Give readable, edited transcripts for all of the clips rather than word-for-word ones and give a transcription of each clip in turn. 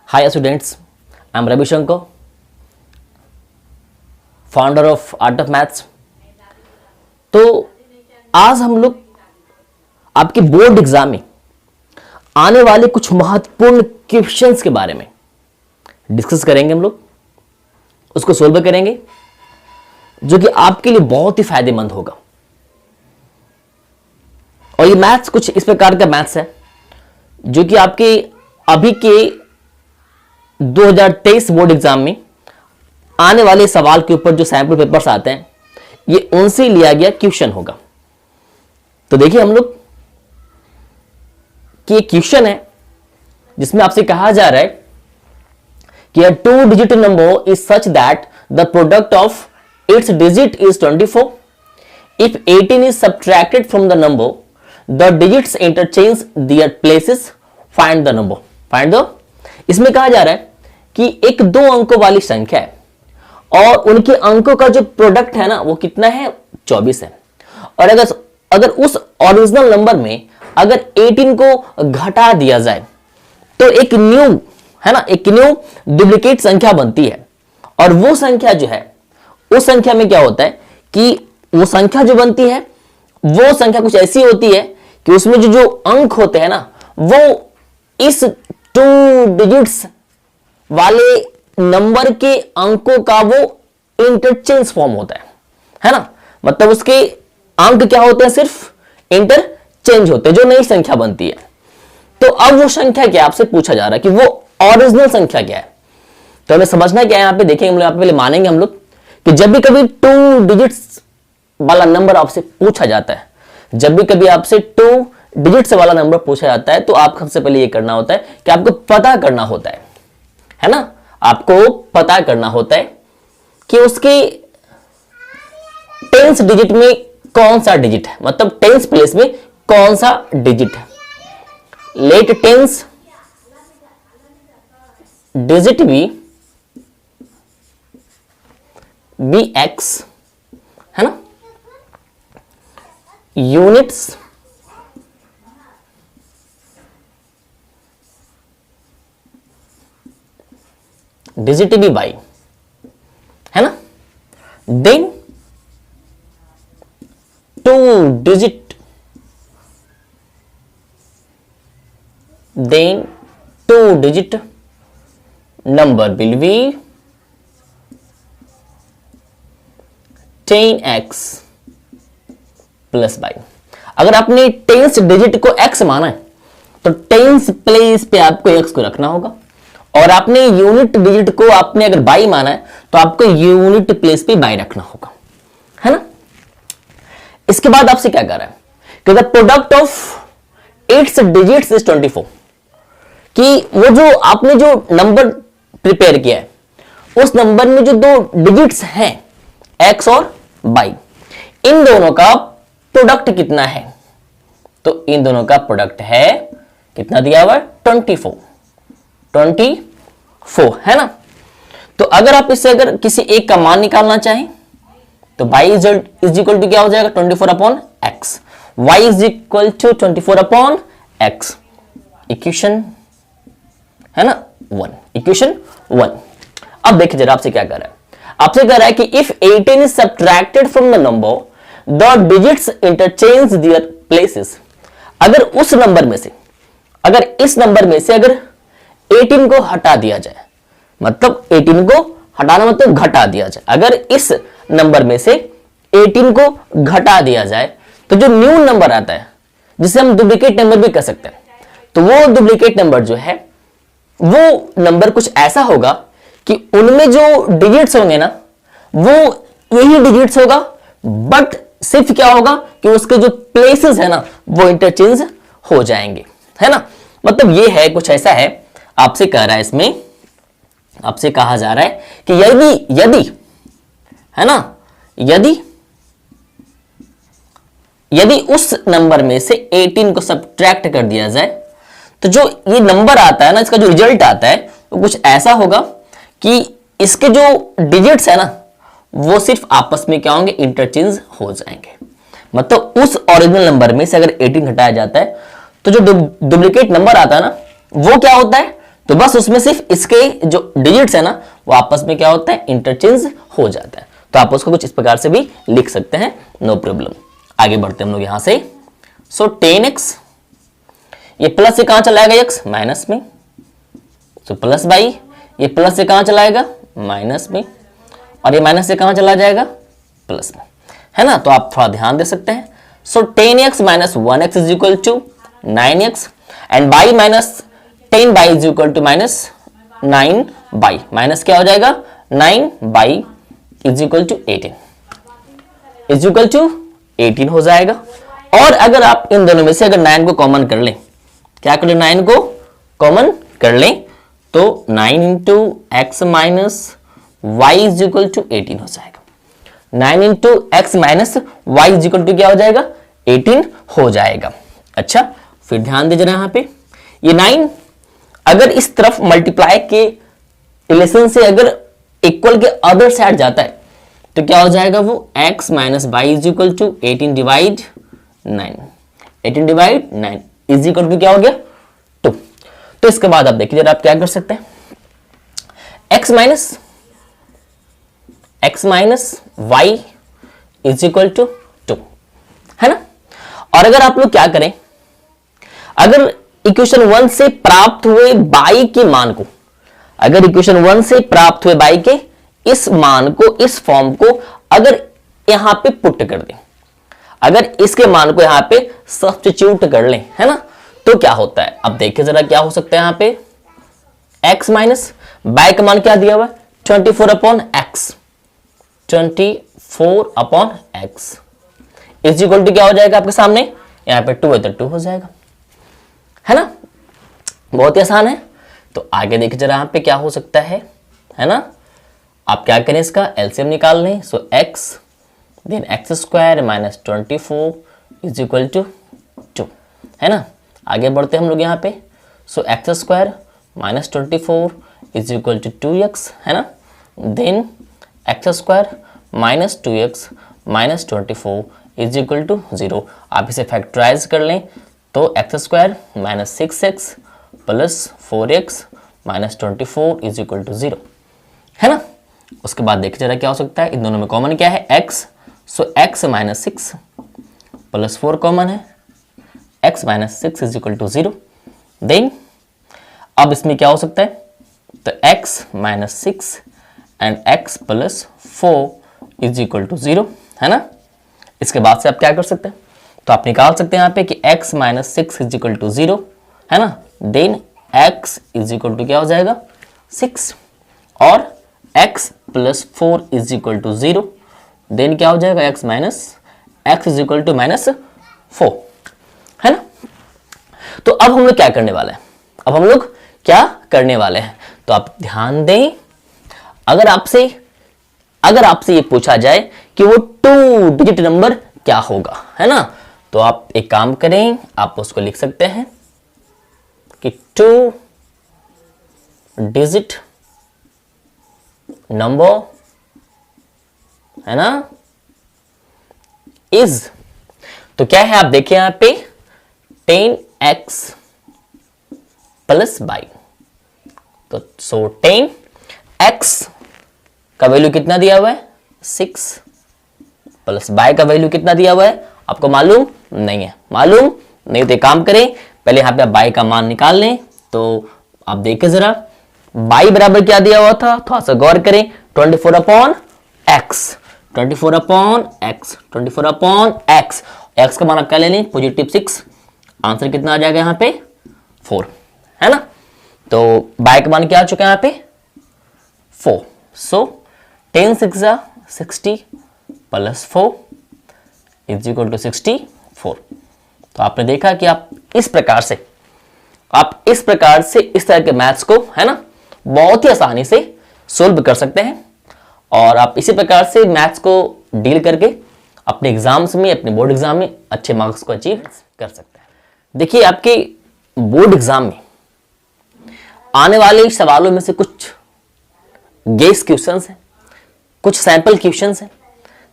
Hi students, I am Ravi Shankar, founder of art of maths. तो आज हम लोग आपके बोर्ड एग्जाम में आने वाले कुछ महत्वपूर्ण क्वेश्चंस के बारे में डिस्कस करेंगे। हम लोग उसको सोल्व करेंगे जो कि आपके लिए बहुत ही फायदेमंद होगा। और ये मैथ्स कुछ इस प्रकार का मैथ्स है जो कि आपके अभी के 2023 बोर्ड एग्जाम में आने वाले सवाल के ऊपर जो सैंपल पेपर्स आते हैं ये उनसे लिया गया क्वेश्चन होगा। तो देखिए हम लोग कि एक क्वेश्चन है जिसमें आपसे कहा जा रहा है कि a 2-digit number is such that the product of its digit is 24. If 18 is subtracted from the number, the digits interchange their places. Find the number. Find the इसमें कहा जा रहा है कि एक 2 अंकों वाली संख्या है और उनके अंकों का जो प्रोडक्ट है ना वो कितना है, 24 है। और अगर उस ओरिजिनल नंबर में अगर 18 को घटा दिया जाए तो एक न्यू है ना, एक न्यू डुप्लीकेट संख्या बनती है। और वो संख्या जो है उस संख्या में क्या होता है कि वो संख्या जो बनती है वो संख्या कुछ ऐसी होती है कि उसमें जो अंक होते हैं ना वो इस 2 डिजिट्स वाले नंबर के अंकों का वो इंटरचेंज फॉर्म होता है ना। मतलब उसके अंक क्या होते हैं, सिर्फ इंटरचेंज होते हैं, जो नई संख्या बनती है। तो अब वो संख्या क्या आपसे पूछा जा रहा है कि वो ओरिजिनल संख्या क्या है। तो हमें समझना क्या है, यहां पे देखेंगे हम लोग, यहां पे पहले मानेंगे हम लोग कि जब भी कभी 2 डिजिट्स वाला नंबर आपसे पूछा जाता है, जब भी कभी आपसे 2 डिजिट्स वाला नंबर पूछा जाता है तो आपको सबसे पहले ये करना होता है कि आपको पता करना होता है ना, आपको पता करना होता है कि उसके 10th डिजिट में कौन सा डिजिट है, मतलब 10th प्लेस में कौन सा डिजिट है। Late 10th digit B x है ना, यूनिट्स डिजिट भी बाई है ना, then 2 digit number will be 10x plus y. अगर आपने 10th डिजिट को x माना है तो 10th प्लेस पे आपको x को रखना होगा, और आपने यूनिट डिजिट को आपने अगर बाई माना है तो आपको यूनिट प्लेस पे बाई रखना होगा, है ना। इसके बाद आपसे क्या कर रहा है कि the product of its digits is 24, कि वो जो आपने जो नंबर प्रिपेयर किया है उस नंबर में जो 2 डिजिट्स हैं x और y, इन दोनों का प्रोडक्ट कितना है। तो इन दोनों का प्रोडक्ट है कितना दिया हुआ है, 24 है ना। तो अगर आप इससे अगर किसी एक का मान निकालना चाहें तो y इज इक्वल टू क्या हो जाएगा, 24 upon x. y is equal to 24 upon x, equation है ना 1, इक्वेशन 1। अब देखिए जरा आपसे क्या कर रहा है, आपसे कह रहा है कि if 18 is subtracted from the number the digits interchange their places. अगर उस नंबर में से, अगर इस नंबर में से अगर 18 को हटा दिया जाए, मतलब 18 को हटाना मतलब घटा दिया जाए, अगर इस नंबर में से 18 को घटा दिया जाए तो जो न्यू नंबर आता है जिसे हम डुप्लीकेट नंबर भी कह सकते हैं, तो वो डुप्लीकेट नंबर जो है वो नंबर कुछ ऐसा होगा कि उनमें जो डिजिट्स होंगे ना वो यही डिजिट्स होगा, बट सिर्फ क्या होगा कि उसके जो प्लेसेस है ना वो इंटरचेंज हो जाएंगे, है ना। मतलब ये है कुछ ऐसा है, आपसे कह रहा है, इसमें आपसे कहा जा रहा है कि यदि है ना, यदि उस नंबर में से 18 को सब्ट्रैक्ट कर दिया जाए तो जो ये नंबर आता है ना, इसका जो रिजल्ट आता है वो कुछ ऐसा होगा कि इसके जो डिजिट्स है ना वो सिर्फ आपस में क्या होंगे, इंटरचेंज हो जाएंगे। मतलब उस ओरिजिनल नंबर में से अगर 18 हटाया जाता है तो जो डुप्लीकेट नंबर आता है ना वो क्या होता है, तो बस उसमें सिर्फ इसके जो डिजिट्स है ना वो आपस में क्या होता है, इंटरचेंज हो जाता है। तो आप उसको कुछ इस प्रकार से भी लिख सकते हैं, नो प्रॉब्लम। आगे बढ़ते हैं हम लोग यहां से। सो 10x, ये प्लस से कहां चला जाएगा x, माइनस में। तो प्लस बाई ये प्लस से कहां चला जाएगा, माइनस में, और ये माइनस से कहां चला जाएगा, प्लस में, है ना। तो आप थोड़ा ध्यान दे सकते हैं। So 10x minus 1x is equal to 9x, and y minus 10 y is equal to minus 9 y, minus क्या हो जाएगा, 9 y is equal to 18, is equal to 18 हो जाएगा। और अगर आप इन दोनों में से अगर 9 को कॉमन कर लें, क्या कर लें, 9 को कॉमन कर लें, तो 9 into x minus y is equal to 18 हो जाएगा। 9 into x minus y is equal to क्या हो जाएगा, 18 हो जाएगा। अच्छा, फिर ध्यान दीजिए यहां पे, ये 9 अगर इस तरफ मल्टीप्लाई के रिलेशन से अगर इक्वल के अदर साइड जाता है तो क्या हो जाएगा, वो x minus y is equal to 18 divide 9, 18 divide 9 is equal to क्या हो गया, 2। तो इसके बाद आप देखिए जरा आप क्या कर सकते हैं, x minus y is equal to 2, है ना। और अगर आप लोग क्या करें, अगर इक्वेशन 1 से प्राप्त हुए बाई के मान को, अगर इक्वेशन 1 से प्राप्त हुए बाई के इस मान को, इस फॉर्म को अगर यहां पे पुट कर दें, अगर इसके मान को यहां पे सब्स्टिट्यूट कर लें, है ना, तो क्या होता है, अब देखिए जरा क्या हो सकता है यहां पे, x माइनस बाई का मान क्या दिया हुआ है, 24 upon x, 24 upon x is equal to क्या हो जाएगा आपके सामने, यहां पे 2 है तो 2 हो जाएगा, है ना। बहुत ही आसान है। तो आगे देखिए जरा यहां पे क्या हो सकता है ना। आप क्या करें, इसका एलसीएम निकाल लें। So x then x square minus 24 is equal to 2, है ना। आगे बढ़ते हैं हम लोग यहाँ पे। So x square minus 24 is equal to 2x, है ना। Then x square minus 2x minus 24 is equal to 0। आप इसे फैक्टराइज कर लें तो x square minus 6x plus 4x minus 24 is equal to 0, है ना। उसके बाद देखिए जरा क्या हो सकता है, इन दोनों में कॉमन क्या है, x। So x minus 6 plus 4 common है, x minus 6 is equal to 0। Then अब इसमें क्या हो सकता है, तो x minus 6 and x plus 4 is equal to 0, है ना। इसके बाद से आप क्या कर सकते हैं, तो आप निकाल सकते हैं यहाँ पे कि x minus 6 is equal to 0, है ना। Then x is equal to क्या हो जाएगा, 6, और x plus 4 is equal to 0। Then क्या हो जाएगा, x minus x is equal to minus 4, है ना। तो अब हम लोग क्या करने वाले हैं, अब हम लोग क्या करने वाले हैं, तो आप ध्यान दें, अगर आपसे ये पूछा जाए कि वो 2 डिजिट नंबर क्या होगा, है ना, तो आप एक काम करें, आप उसको लिख सकते हैं कि 2 डिजिट नंबर, है ना, इज, तो क्या है आप देखिए यहां पे 10x प्लस बाई, तो सो 10x का वैल्यू कितना दिया हुआ है, 6, प्लस बाई का वैल्यू कितना दिया हुआ है, आपको मालूम नहीं है, मालूम नहीं तो एक काम करें, पहले यहां पे आप बाई का मान निकाल लें। तो आप देखें जरा, बाई बराबर क्या दिया हुआ था, थोड़ा सा गौर करें, 24 upon x, 24 upon x, 24 upon x, x का मान आप क्या ले लें, पॉजिटिव 6, आंसर कितना आ जाएगा यहाँ पे 4, है ना। तो बाई का मान क्या आ चुका है यहाँ पे 4। सो 10 6 60 प्लस 4 इज इक्वल टू 64। तो आपने देखा कि आप इस प्रकार से इस तरह के मैथ्स को, है ना, बहुत ही आसानी से सोल्व कर सकते हैं, और आप इसी प्रकार से मैथ्स को डील करके अपने एग्जाम्स में, अपने बोर्ड एग्जाम में अच्छे मार्क्स को अचीव कर सकते हैं। देखिए, आपके बोर्ड एग्जाम में आने वाले सवालों में से कुछ गेस क्वेश्चंस हैं, कुछ सैंपल क्वेश्चंस हैं,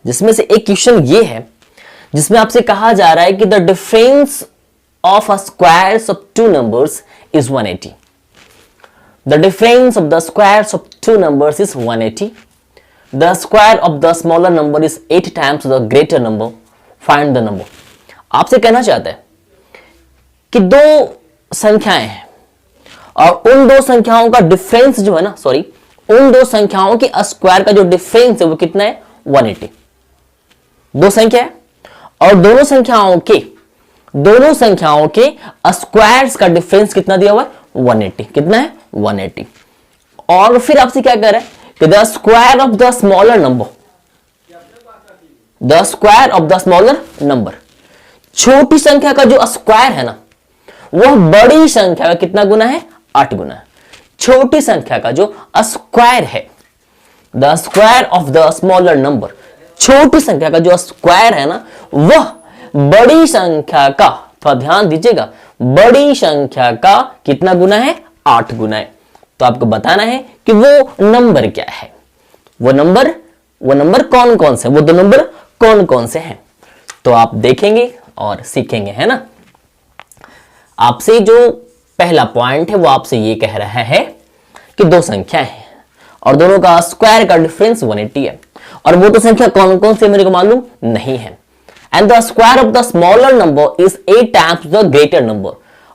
जिसमें से एक क्वेश्चन ये है जिसमें आपसे कहा जा रहा है कि the difference of a squares of 2 numbers is 180। The difference of the squares of two numbers is 180. The square of the smaller number is 8 times the greater number. Find the number. आपसे कहना चाहता है कि दो संख्याएं हैं और उन दो संख्याओं का डिफरेंस जो है ना, सॉरी, उन दो संख्याओं के स्क्वायर का जो डिफरेंस है वो कितना है? 180. दो संख्या है और दोनों संख्याओं के स्क्वायर्स का डिफरेंस कितना दिया हुआ है? 180. कितना है? 180. और फिर आपसे क्या कह रहा है कि the square of the smaller number, छोटी संख्या का जो स्क्वायर है ना वह बड़ी संख्या का कितना गुना है? 8 गुना है. छोटी संख्या का जो स्क्वायर है, the square of the smaller number, छोटी संख्या का जो स्क्वायर है ना वह बड़ी संख्या का, थोड़ा ध्यान दीजिएगा, बड़ी संख्या का कितना गुना है? 8 गुना है. तो आपको बताना है कि वो नंबर क्या है. वो नंबर कौन कौन से, वो दो नंबर कौन कौन से हैं. तो आप देखेंगे और सीखेंगे, है ना. आपसे जो पहला पॉइंट है वो आपसे ये कह रहा है कि दो संख्या है और दोनों का स्क्वायर का डिफरेंस 180 है और वो तो संख्या कौन कौन से मेरे को मालूम नहीं है. And the square of the smaller number is 8 times the greater number.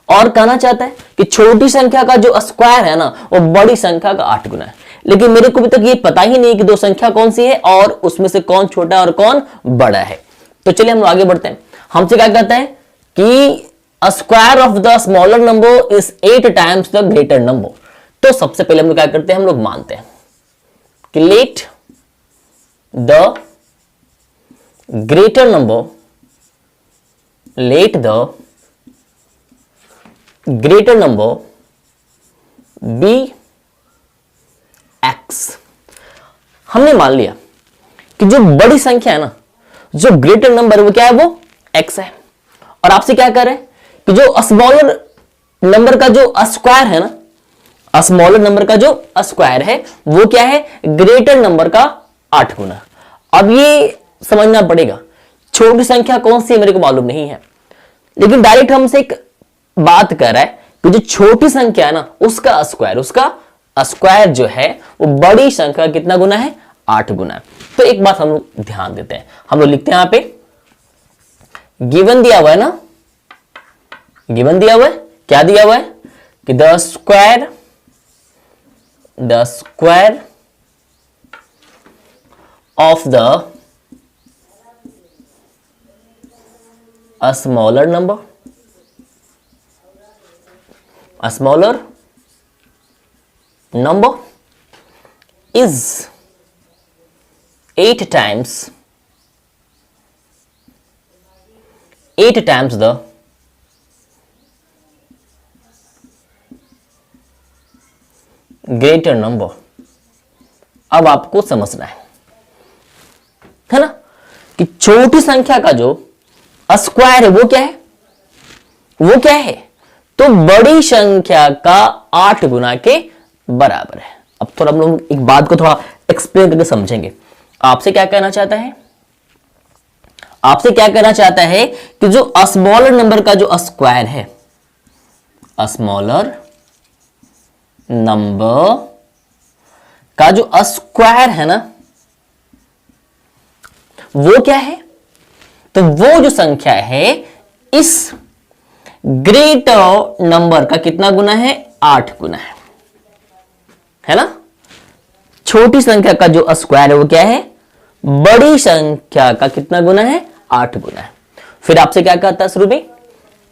और कहना चाहता है कि छोटी संख्या का जो स्क्वायर है ना वो बड़ी संख्या का 8 गुना है. लेकिन मेरे को अभी तक ये पता ही नहीं कि दो संख्या कौन सी है और उसमें से कौन छोटा और कौन बड़ा है. तो चलिए हम आगे बढ़ते हैं. हमसे क्या कहता है कि square of the smaller number is 8 times the greater number. तो सबसे पहले हम लोग क्या करते हैं, हम लोग मानते हैं कि let the greater number be x. हमने मान लिया कि जो बड़ी संख्या है ना, जो ग्रेटर नंबर है वो क्या है? वो एक्स है. और आपसे क्या कर रहे हैं कि जो स्मॉलर नंबर का जो स्क्वायर है ना, स्मॉलर नंबर का जो स्क्वायर है वो क्या है? ग्रेटर नंबर का 8 गुना. अब ये समझना पड़ेगा, छोटी संख्या कौन सी है मेरे को मालूम नहीं है, लेकिन डायरेक्ट हमसे एक बात कर रहा है कि जो छोटी संख्या है ना उसका स्क्वायर जो है वो बड़ी संख्या कितना गुना है? 8 गुना. तो एक बात हम लोग ध्यान देते हैं, हम लोग लिखते हैं यहां पे गिवन दिया हुआ है ना, गिवन दिया हुआ है, क्या दिया हुआ है कि the square of the smaller number is 8 times the greater number. अब आपको समझना है ना कि छोटी संख्या का जो स्क्वायर है वो क्या है? तो बड़ी संख्या का 8 गुना के बराबर है. अब थोड़ा हम लोग एक बात को थोड़ा एक्सप्लेन करके समझेंगे. आपसे क्या कहना चाहता है कि जो स्मॉलर नंबर का जो स्क्वायर है, स्मॉलर नंबर का जो स्क्वायर है ना वो क्या है? तो वो जो संख्या है इस ग्रेटर नंबर का कितना गुना है? 8 गुना है ना. छोटी संख्या का जो स्क्वायर है वो क्या है? बड़ी संख्या का कितना गुना है? 8 गुना है. फिर आपसे क्या कहता है शुरू में?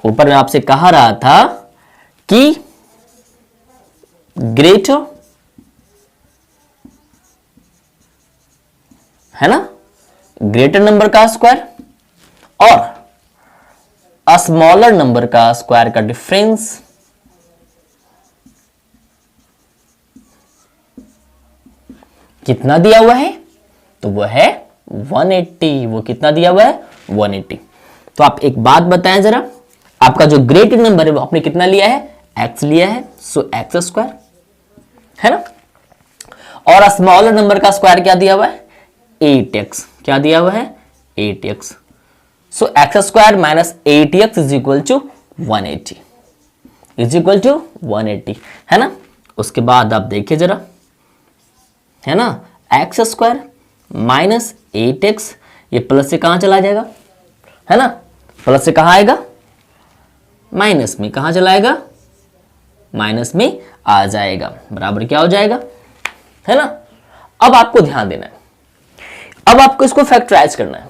ऊपर में आपसे कहा रहा था कि ग्रेटर है ना, ग्रेटर नंबर का स्क्वायर और स्मॉलर नंबर का स्क्वायर का डिफरेंस कितना दिया हुआ है? तो वो है 180. वो कितना दिया हुआ है? 180. तो आप एक बात बताएं जरा, आपका जो ग्रेटर नंबर है वो आपने कितना लिया है? x लिया है, सो एक्स स्क्वायर है ना. और स्मॉलर नंबर का स्क्वायर क्या दिया हुआ है? 8x. क्या दिया हुआ है? 8x. So x square minus 8x is equal to 180 है ना. उसके बाद आप देखिए जरा, है ना, एक्स स्क्वायर माइनस 8x, ये प्लस से कहां चला जाएगा, है ना, प्लस से कहां आएगा, माइनस में, कहां चला आएगा, माइनस में आ जाएगा, बराबर क्या हो जाएगा, है ना। अब आपको ध्यान देना है, अब आपको इसको फैक्टराइज करना है।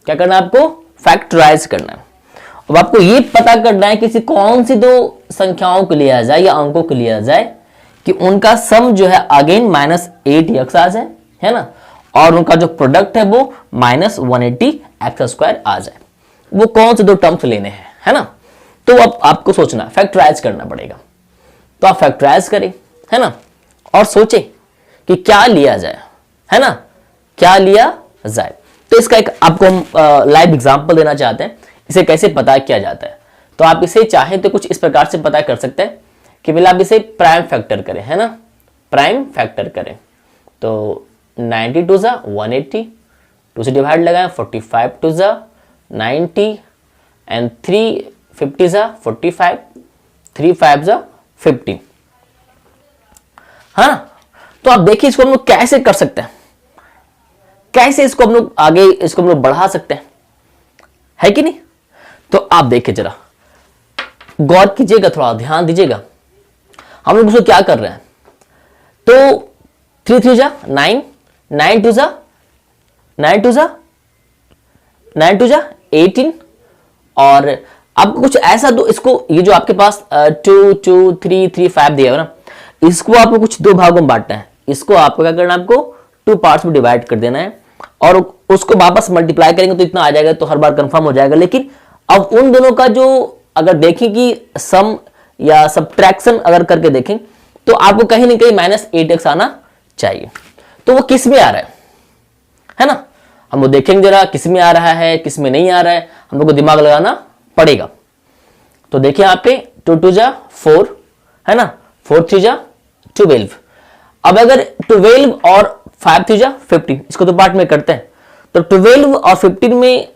क्या करना है आपको, फैक्टराइज करना है। अब आपको ये पता करना है कि कौन सी दो संख्याओं को लिया जाए या अंकों को लिया जाए कि उनका सम जो है अगेन -8x आ जाए, है ना, और उनका जो प्रोडक्ट है वो -180x² आ जाए। वो कौन से दो टर्म्स लेने हैं, है ना। तो अब आपको सोचना, फैक्टराइज करना पड़ेगा। तो आप फैक्टराइज करें, है ना, और सोचें कि क्या लिया जाए, है ना, क्या लिया जाए। तो इसका एक आपको हम लाइव एग्जांपल देना चाहते हैं, इसे कैसे पता किया जाता है। तो आप इसे चाहें तो कुछ इस प्रकार से पता कर सकते हैं कि पहले आप इसे प्राइम फैक्टर करें, है ना, प्राइम फैक्टर करें। तो 90 टू ज़ा 180, 2 से डिवाइड लगाएं, 45 टू ज़ा 90 एंड 350 ज़ा 45, 3 5 ज़ा 50, हाँ। तो आप देखिए इसको हम लोग कैसे कर सकते हैं, कैसे इसको हम लोग आगे इसको हम लोग बढ़ा सकते हैं, है कि नहीं। तो आप देखिए जरा, गौर कीजिएगा, थोड़ा ध्यान दीजिएगा। हम लोग उसको क्या कर रहे हैं, तो 3 3 जा 9, 9 2 जा 9 2 जा 9 2 जा 18, और आपको कुछ ऐसा दो, इसको ये जो आपके पास 2 2 3 3 5 दिया है ना, इसको आपको कुछ दो भागों में बांटना है। इसको आपको क्या करना है, आपको 2 पार्ट्स में डिवाइड कर देना है और उसको वापस मल्टीप्लाई करेंगे तो इतना आ जाएगा, तो हर बार कंफर्म हो जाएगा। लेकिन अब उन दोनों का जो अगर देखें कि सम या सब्ट्रैक्शन अगर करके देखें तो आपको कहीं ना कहीं -8x आना चाहिए। तो वो किस में आ रहा है ना, हम वो देखेंगे जरा किस में आ रहा है, किस में नहीं आ रहा है, हम लोग को दिमाग लगाना पड़ेगा। तो देखिए यहाँ पे 2 2 जा 4, है ना, 4 3 जा 12। अब अगर 12 और 5 3 जा 15, इसको तो पार्ट में करते हैं, तो 12 और 15 में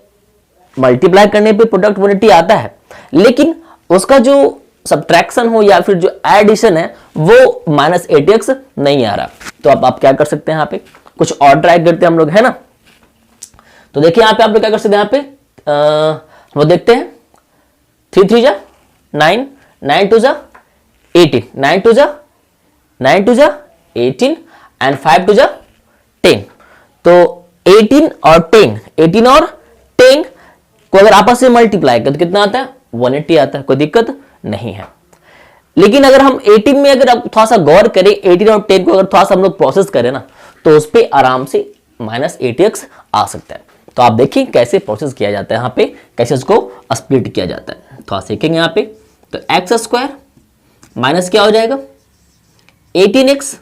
मल्टीप्लाई करने पे प्रोडक्ट 180 आता है, लेकिन उसका जो सब्ट्रैक्शन हो या फिर जो एडिशन है वो -8x नहीं आ रहा। तो अब आप क्या कर सकते हैं, यहाँ पे कुछ और ट्राई करते हैं हम लोग, है ना। तो देखिए यहाँ पे आप लोग क्या कर सकते हैं, यहाँ पे वो देखते हैं 3 3 जा 9, 9 2 जा 18, 9 2 जा 9 2 जा 18 एंड 5 2 जा 10। तो 18 और 10, 18 और 10 को अगर आपस में मल्टीप्लाई करें तो कितना आता है, 180 आता है, कोई दिक्कत नहीं है। लेकिन अगर हम 18 में अगर आप थोड़ा सा गौर करें, 18 और 10 को अगर थोड़ा सा हम लोग प्रोसेस करें ना, तो उस पर आराम से -8x आ सकता है। तो आप देखिए कैसे प्रोसेस किया जाता है, यहाँ पे कैसे उसको स्प्लिट किया जाता है, थोड़ा सीखेंगे यहाँ पे। तो x² माइनस क्या हो जाएगा 18x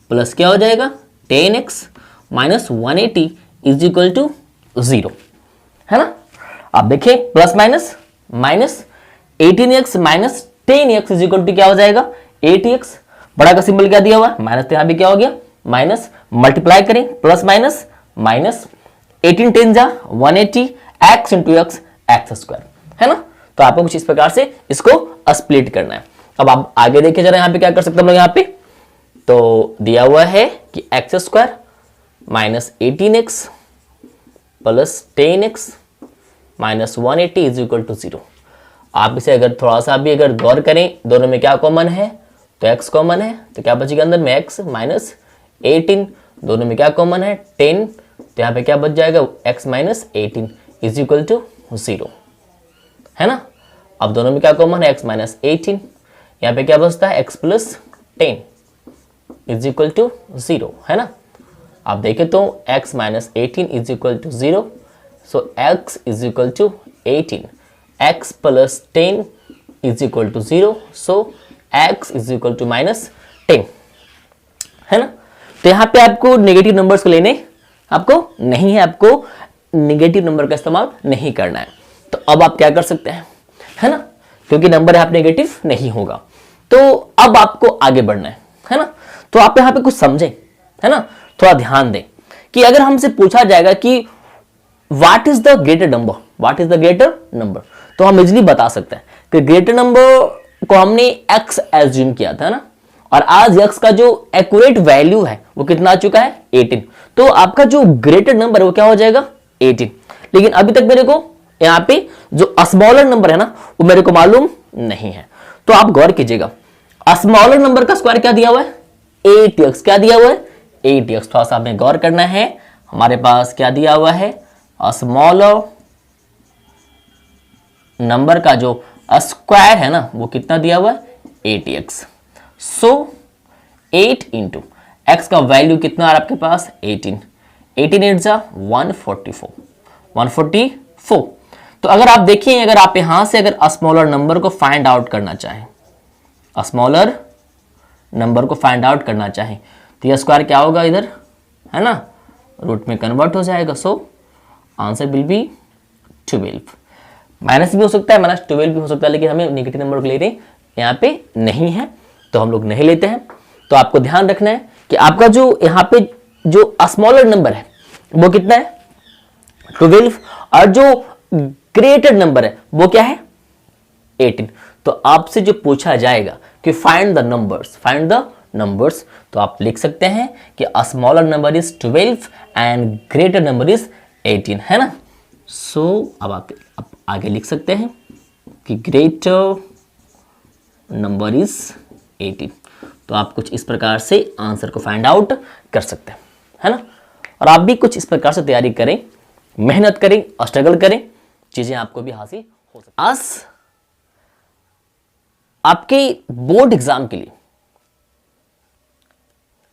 प्लस क्या हो जाएगा 10x minus 180 is equal to 0, है ना। आप देखिए plus minus minus 18x minus 10x is equal to क्या हो जाएगा 80x, बड़ा का सिंबल क्या दिया हुआ है माइनस, तो यहां भी क्या हो गया माइनस, मल्टीप्लाई करें प्लस माइनस माइनस 18 10 जा 180 x इंटू एक्स x², है ना। तो आपको कुछ इस प्रकार से इसको स्प्लिट करना है। अब आप आगे देखिए जरा, यहाँ पे क्या कर सकते हैं हम लोग, यहाँ पे तो दिया हुआ है कि x² minus 18x plus 10x minus 180 is equal to 0। आप इसे अगर थोड़ा सा भी अगर गौर करें, दोनों में क्या कॉमन है, तो x कॉमन है, तो क्या बचेगा अंदर में x माइनस 18, दोनों में क्या कॉमन है 10, तो यहाँ पे क्या बच जाएगा x minus 18 is equal to 0, है ना। अब दोनों में क्या कॉमन है x माइनस 18, यहाँ पे क्या बचता है x plus 10 is equal to 0, है ना। आप देखें तो x minus 18 is equal to 0, so x is equal to 18, x plus 10 is equal to 0, so x is equal to minus 10, है ना। तो यहाँ पे आपको नेगेटिव नंबर्स को लेने आपको नहीं है, आपको नेगेटिव नंबर का इस्तेमाल नहीं करना है। तो अब आप क्या कर सकते हैं, है ना, क्योंकि नंबर यहाँ पे नेगेटिव नहीं होगा। तो अब आपको आगे बढ़ना है ना। तो आप यहाँ पे कुछ समझें, है ना, थोड़ा ध्यान दें कि अगर हमसे पूछा जाएगा कि what is the greater number, what is the greater number, तो हम इजिली बता सकते हैं कि ग्रेटर नंबर को हमने x एज्यूम किया था ना, और आज x का जो एक्यूरेट वैल्यू है वो कितना आ चुका है 18। तो आपका जो ग्रेटर नंबर है वो क्या हो जाएगा 18। लेकिन अभी तक मेरे को यहां पे जो स्मॉलर नंबर है ना वो मेरे को मालूम नहीं है। तो आप गौर कीजिएगा, स्मॉलर नंबर का स्क्वायर क्या दिया हुआ है 8x। क्या दिया हुआ है 8x। थोड़ा सा हमें गौर करना है, हमारे पास क्या दिया हुआ है स्मॉलर नंबर का जो स्क्वायर है ना वो कितना दिया हुआ है 8x। सो 8 इंटू एक्स का वैल्यू कितना आ रहा है आपके पास 18। 18 8 जा 144। तो अगर आप देखिए, अगर आप यहां से अगर स्मॉलर नंबर को फाइंड आउट करना चाहें, स्मॉलर नंबर को फाइंड आउट करना चाहें तो यह स्क्वायर क्या होगा इधर है ना रूट में कन्वर्ट हो जाएगा। So answer will be 12। Minus भी हो सकता है, -12 भी हो सकता है, लेकिन हमें नेगेटिव नंबर को ले रहे यहाँ पे नहीं है तो हम लोग नहीं लेते हैं। तो आपको ध्यान रखना है कि आपका जो यहाँ पे जो स्मॉलर नंबर है वो कितना है 12 और जो ग्रेटर नंबर है वो क्या है 18। तो आपसे जो पूछा जाएगा कि फाइंड द नंबर्स, तो आप लिख सकते हैं कि smaller number is 12 and greater number is 18, है ना। सो अब आप आगे लिख सकते हैं कि ग्रेटर नंबर इज 18। तो आप कुछ इस प्रकार से आंसर को फाइंड आउट कर सकते हैं, है ना। और आप भी कुछ इस प्रकार से तैयारी करें, मेहनत करें और स्ट्रगल करें, चीजें आपको भी हासिल हो सकती। आज आपके बोर्ड एग्जाम के लिए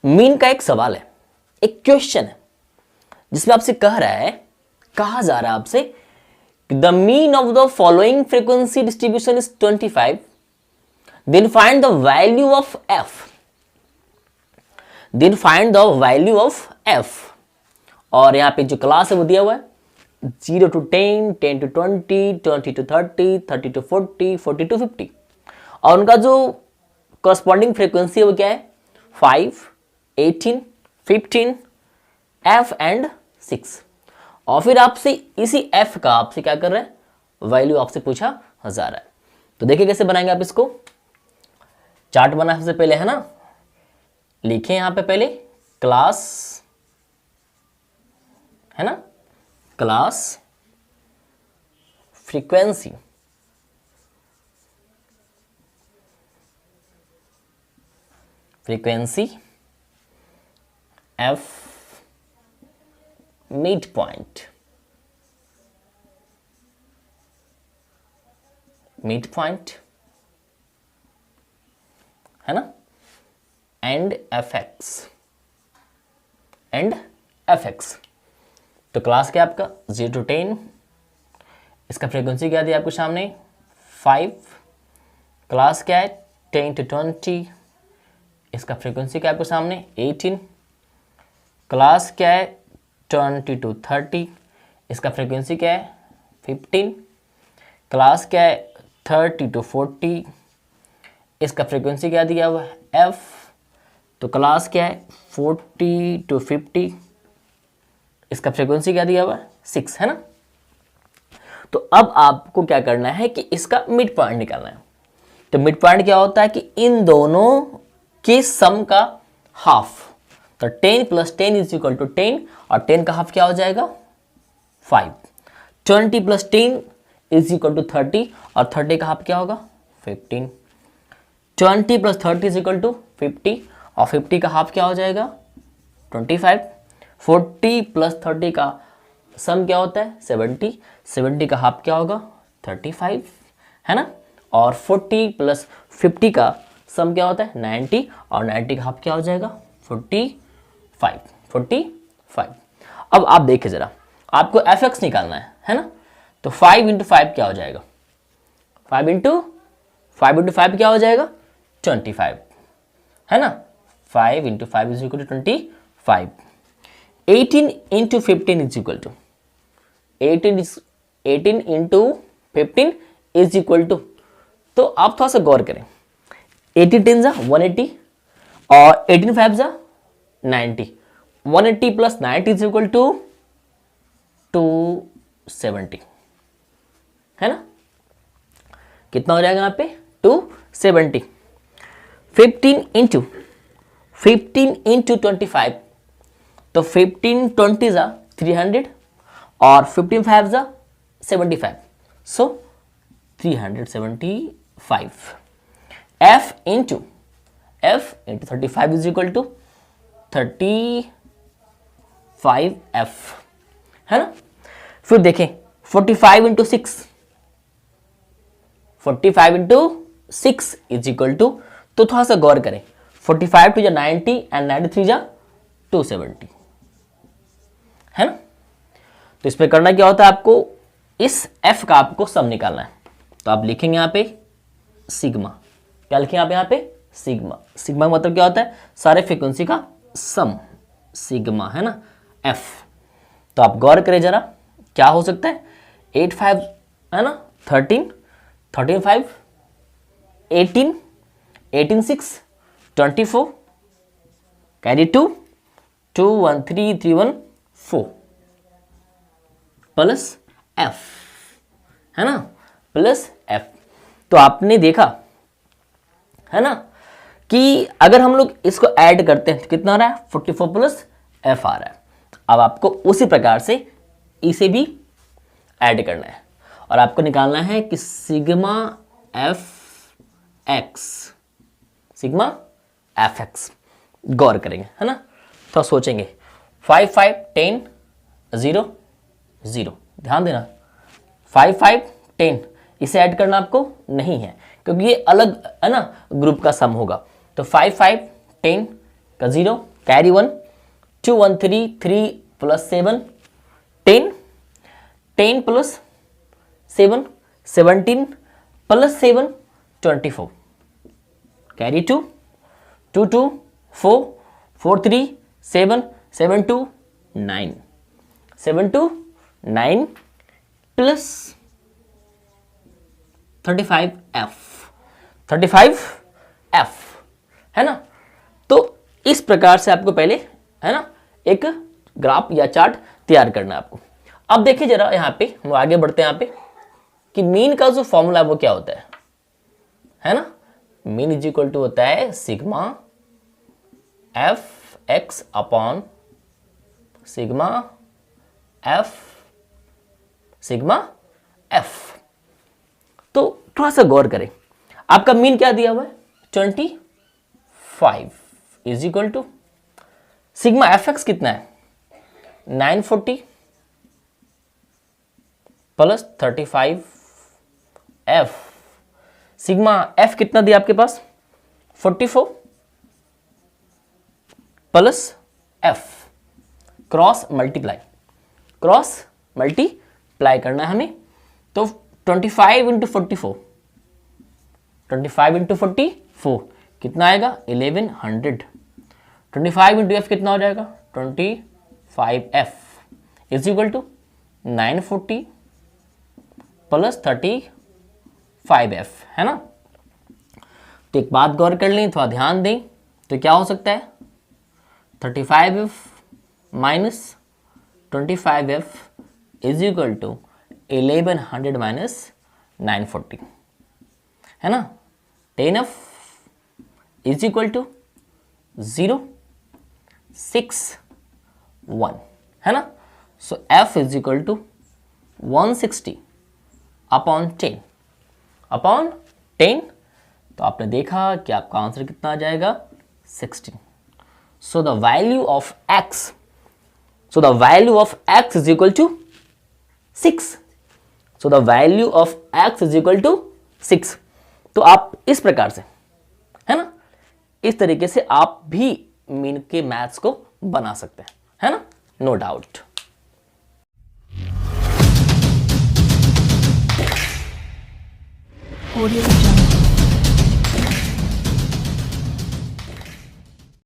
मीन का एक सवाल है, एक क्वेश्चन है जिसमें आपसे कहा जा रहा है आपसे the mean of the following frequency distribution is 25, then find the value of f। और यहां पे जो क्लास है वो दिया हुआ है 0 to 10, 10 to 20, 20 to 30, 30 to 40, 40 to 50। और उनका जो करस्पॉन्डिंग फ्रीक्वेंसी है वो क्या है 5, 18, 15, f एंड 6। और फिर आपसे इसी f का आपसे क्या कर रहा है वैल्यू आपसे पूछा जा रहा है। तो देखिए कैसे बनाएंगे आप इसको। चार्ट बना सबसे पहले, है ना। लिखें यहां पे पहले क्लास, है ना, class frequency f mid point है ना, एंड fx। तो क्लास क्या आपका 0 to 10, इसका फ्रीक्वेंसी क्या दिया आपको सामने 5। क्लास क्या है 10 to 20, इसका फ्रीक्वेंसी क्या आपको सामने 18। क्लास क्या है 20 to 30, इसका फ्रीक्वेंसी क्या है 15। क्लास क्या है 30 to 40, इसका फ्रीक्वेंसी क्या दिया हुआ है f। तो क्लास क्या है 40 to 50, इसका फ्रीक्वेंसी क्या दिया हुआ है 6, है ना। तो अब आपको क्या करना है कि इसका मिड पॉइंट निकालना है। तो मिड पॉइंट क्या होता है कि इन दोनों के सम का हाफ। तो 10 + 10 = 10 और 10 का हाफ क्या हो जाएगा 5। 20 + 10 = 30 और 30 का हाफ क्या होगा 15। 20 + 30 = 50 और 50 का हाफ क्या हो जाएगा 25। 40 + 30 का सम क्या होता है 70। 70 का हाफ क्या होगा 35, है ना। और 40 + 50 का सम क्या होता है 90 और 90 का हाफ क्या हो जाएगा 45। अब आप देखिए जरा, आपको fx निकालना है ना। तो 5 × 5 क्या हो जाएगा 5 × 5 क्या हो जाएगा 25, है ना। 5 × 5 = 25। 18 × 15 = 18 × 15 = तो आप थोड़ा सा गौर करें, 80 10 जा 180 और 18 5 जा 90। 180 + 90 = 270, है ना। कितना हो जाएगा यहाँ पे 270। 15 इंटू 25, तो 15 20 जा 300 और 15 5 जा 75, so 375. f into 35 is equal to 35f, है ना. फिर देखें 45 into 6, 45 into 6 is equal to, तो थोड़ा सा गौर करें, 45 टू जा 90 एंड 93 जा 270, है ना. तो इस पे करना क्या होता है, आपको इस f का आपको सम निकालना है. तो आप लिखेंगे यहां पे सिग्मा. क्या लिखेंगे आप यहां पे, सिग्मा. सिग्मा का मतलब क्या होता है, सारे फ्रीक्वेंसी का सम, सिग्मा, है ना, f. तो आप गौर करें जरा, क्या हो सकता है, 8 5, है ना, 13 5, 18 6, 24, कैरी 2 2 1 3 3 1 4 प्लस f, है ना, प्लस f. तो आपने देखा, है ना, कि अगर हम लोग इसको ऐड करते हैं तो कितना आ रहा है, 44 प्लस f आ रहा है. अब आपको उसी प्रकार से इसे भी ऐड करना है और आपको निकालना है कि sigma f x, sigma f x. गौर करेंगे, है ना, तो सोचेंगे 5 5 10 0 0. ध्यान देना, 5 5 10 इसे ऐड करना आपको नहीं है क्योंकि ये अलग, है ना, ग्रुप का सम होगा. तो 5 5 10 का 0, carry 1 2 1 3 3 plus 7 10 10 plus 7 17 plus 7 24, carry 2 2 2 4 4 3 7 7 2 9 7 2 9 plus 35f, 35f, है ना. तो इस प्रकार से आपको पहले, है ना, एक ग्राफ या चार्ट तैयार करना है आपको. अब देखिए जरा यहाँ पे हम आगे बढ़ते हैं यहाँ पे कि मीन का जो फॉर्मूला है वो क्या होता है ना. मीन इज इक्वल टू होता है sigma f x upon sigma F. तो थोड़ा सा गौर करें, आपका मीन क्या दिया हुआ है, 25 is equal to sigma f x कितना है, 940 प्लस 35 एफ. सिग्मा एफ कितना दिया आपके पास, 44 प्लस एफ. क्रॉस मल्टीप्लाई करना है हमें. तो 25 इंटू 44, 25 इंटू 44 कितना आएगा, 1100. 25 इंटू एफ कितना हो जाएगा, 25f is equal to 940 plus 35f, है ना. तो एक बात गौर कर लें, थोड़ा ध्यान दें, तो क्या हो सकता है, 35f minus 25f is equal to 1100 minus 940, है ना. 10f इज इक्वल टू 061, है ना. So f is equal to 160 upon 10. तो आपने देखा कि आपका आंसर कितना आ जाएगा, 16. So the value of x is equal to 6. So the value of x is equal to 6. तो आप इस प्रकार से, है ना, इस तरीके से आप भी मीन के मैथ्स को बना सकते हैं, है ना, नो डाउट. Audio Jungle.